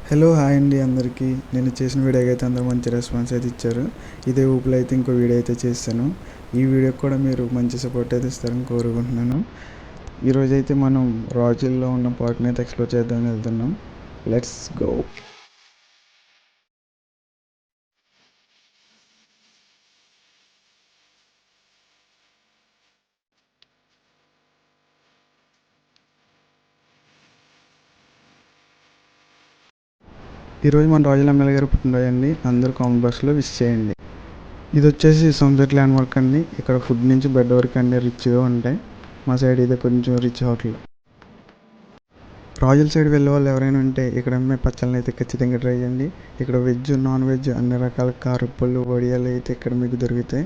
Hello hi అండి అందరికీ. నేను చేసిన వీడియోకి అయితే అందరూ మంచి రెస్పాన్స్ అయితే ఇచ్చారు. ఇదే ఊపులో అయితే ఇంకో వీడియో అయితే చేశాను. ఈ వీడియోకి కూడా మీరు మంచి సపోర్ట్ అయితే ఇస్తారని కోరుకుంటున్నాను. ఈరోజు అయితే మనం రాజుల్లో ఉన్న పార్క్ని అయితే ఎక్స్ప్లోర్ చేద్దామని వెళ్తున్నాం. Let's go. ఈరోజు మన రాజుల ఎమ్మెల్యే గారు పుట్టినరోజు అండి. అందరూ కామెంట్ బాక్స్లో విష్ చేయండి. ఇది వచ్చేసి సన్సెట్ ల్యాండ్ మార్క్ అండి. ఇక్కడ ఫుడ్ నుంచి బెడ్ వరకు అన్నీ రిచ్గా ఉంటాయి. మా సైడ్ ఇది కొంచెం రిచ్ హోటల్. రాయల్ సైడ్ వెళ్ళే వాళ్ళు ఎవరైనా ఉంటే ఇక్కడ అమ్మే పచ్చళ్ళని అయితే ఖచ్చితంగా ట్రై చేయండి. ఇక్కడ వెజ్ నాన్ వెజ్ అన్ని రకాల కారప్పళ్ళు వడియాలు అయితే ఇక్కడ మీకు దొరుకుతాయి.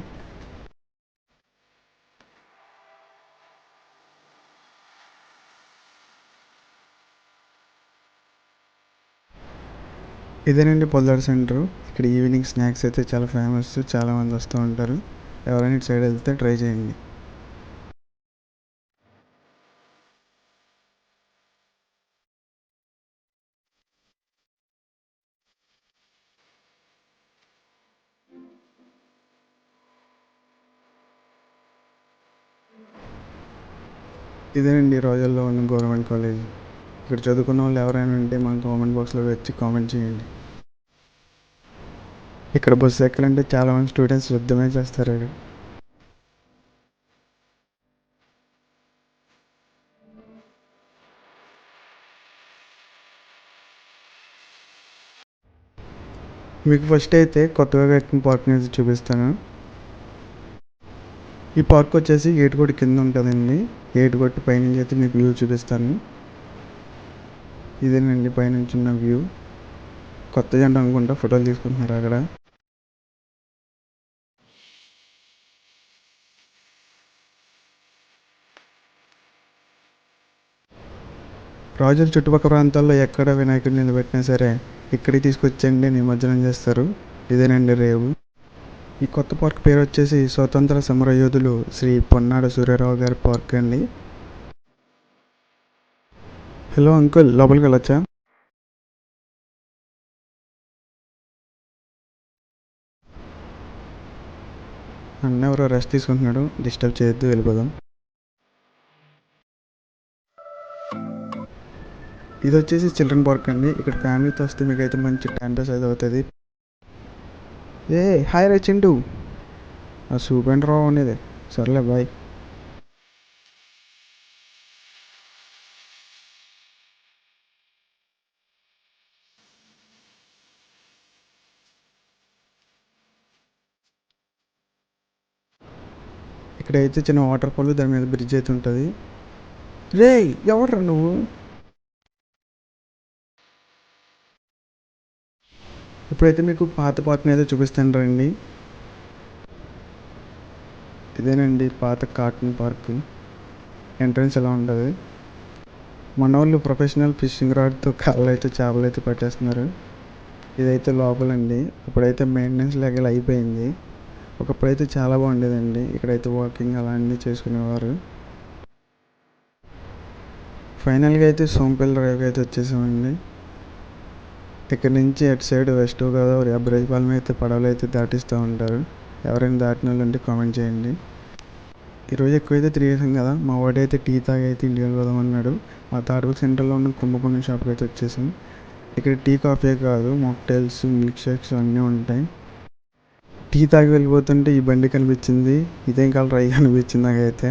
ఇదేనండి పొల్లాడు సెంటర్. ఇక్కడ ఈవినింగ్ స్నాక్స్ అయితే చాలా ఫేమస్. చాలామంది వస్తూ ఉంటారు. ఎవరైనా ఇటు సైడ్ వెళ్తే ట్రై చేయండి. ఇదేనండి రాజల్లో ఉన్న గవర్నమెంట్ కాలేజ్. ఇక్కడ చదువుకున్న వాళ్ళు ఎవరైనా ఉంటే మన కామెంట్ బాక్స్లో వచ్చి కామెంట్ చేయండి. ఇక్కడ బస్సు ఎక్కాలంటే చాలామంది స్టూడెంట్స్ యుద్ధమే చేస్తారు. మీకు ఫస్ట్ అయితే కొత్తగా కట్టిన పార్క్ని అయితే చూపిస్తాను. ఈ పార్క్ వచ్చేసి ఏటుగొట్టు కింద ఉంటుందండి. ఏటుగొట్టు పైనుంచి అయితే మీకు వ్యూ చూపిస్తాను. ఇదేనండి పైనుంచి ఉన్న వ్యూ. కొత్త జంట అనుకుంటా ఫోటోలు తీసుకుంటున్నారు అక్కడ. రాజుల చుట్టుపక్కల ప్రాంతాల్లో ఎక్కడ వినాయకుడిని నిలబెట్టినా సరే ఇక్కడికి తీసుకొచ్చండి నిమజ్జనం చేస్తారు. ఇదేనండి రేవు. ఈ కొత్త పార్క్ పేరు వచ్చేసి స్వతంత్ర సమరయోధులు శ్రీ పొన్నాడ సూర్యారావు గారి పార్క్ అండి. హలో అంకుల్, లోపలికి వెళ్ళొచ్చా? అన్న ఎవరో రెస్ట్ తీసుకుంటున్నాడు, డిస్టర్బ్ చేయొద్దు, వెళ్ళిపోదాం. ఇది వచ్చేసి చిల్డ్రన్ పార్క్ అండి. ఇక్కడ ఫ్యామిలీతో వస్తే మీకు అయితే మంచి టైం పాస్ అయితే అవుతుంది. ఏ హాయ్ రే చింటూ. ఆ సూప్ అండ్ రావు అనేది సర్లే బాయ్. ఇక్కడైతే చిన్న వాటర్ ఫాల్, దాని మీద బ్రిడ్జ్ అయితే ఉంటుంది. రే ఎవడ్రా నువ్వు? ఇప్పుడైతే మీకు పాత పార్క్ని అయితే చూపిస్తాను రండి. ఇదేనండి పాత కార్టూన్ పార్క్. ఎంట్రన్స్ ఎలా ఉంటుంది. మన వాళ్ళు ప్రొఫెషనల్ ఫిషింగ్ రాడ్తో కాళ్ళు అయితే చేపలు అయితే పట్టేస్తున్నారు. ఇదైతే లోపలండి. ఇప్పుడైతే మెయింటెనెన్స్ లెవెల్ అయిపోయింది. ఒకప్పుడైతే చాలా బాగుండేదండి. ఇక్కడైతే వాకింగ్ అలాంటివి చేసుకునేవారు. ఫైనల్గా అయితే సోంపల్లి డ్రైవ్కి అయితే వచ్చేసామండి. ఇక్కడ నుంచి అటు సైడ్ వెస్ట్ గోదావరి అబ్రాజపాలెం అయితే పడవలు అయితే దాటిస్తూ ఉంటారు. ఎవరైనా దాటిన వాళ్ళు ఉంటే కామెంట్ చేయండి. ఈరోజు ఎక్కువైతే తిరిగేసాం కదా. మా వాడు అయితే టీ తాగి అయితే ఇండియాకి పోదాం అన్నాడు. మా తాడూరు సెంటర్లో ఉన్న కుంభకోణం షాప్కి అయితే వచ్చేసాం. ఇక్కడ టీ కాఫీ కాదు, మాక్టైల్స్ మిల్క్ షేక్స్ అన్నీ ఉంటాయి. టీ తాగి వెళ్ళిపోతుంటే ఈ బండి కనిపించింది. ఇదేం కలర్ అయ్యి అనిపించింది నాకైతే.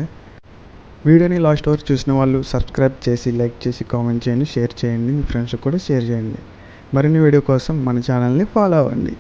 వీడియోని లాస్ట్ వరకు చూసిన వాళ్ళు సబ్స్క్రైబ్ చేసి, లైక్ చేసి, కామెంట్ చేయండి, షేర్ చేయండి. మీ ఫ్రెండ్స్కి కూడా షేర్ చేయండి. మరిన్ని వీడియో కోసం మన ఛానల్ని ఫాలో అవ్వండి.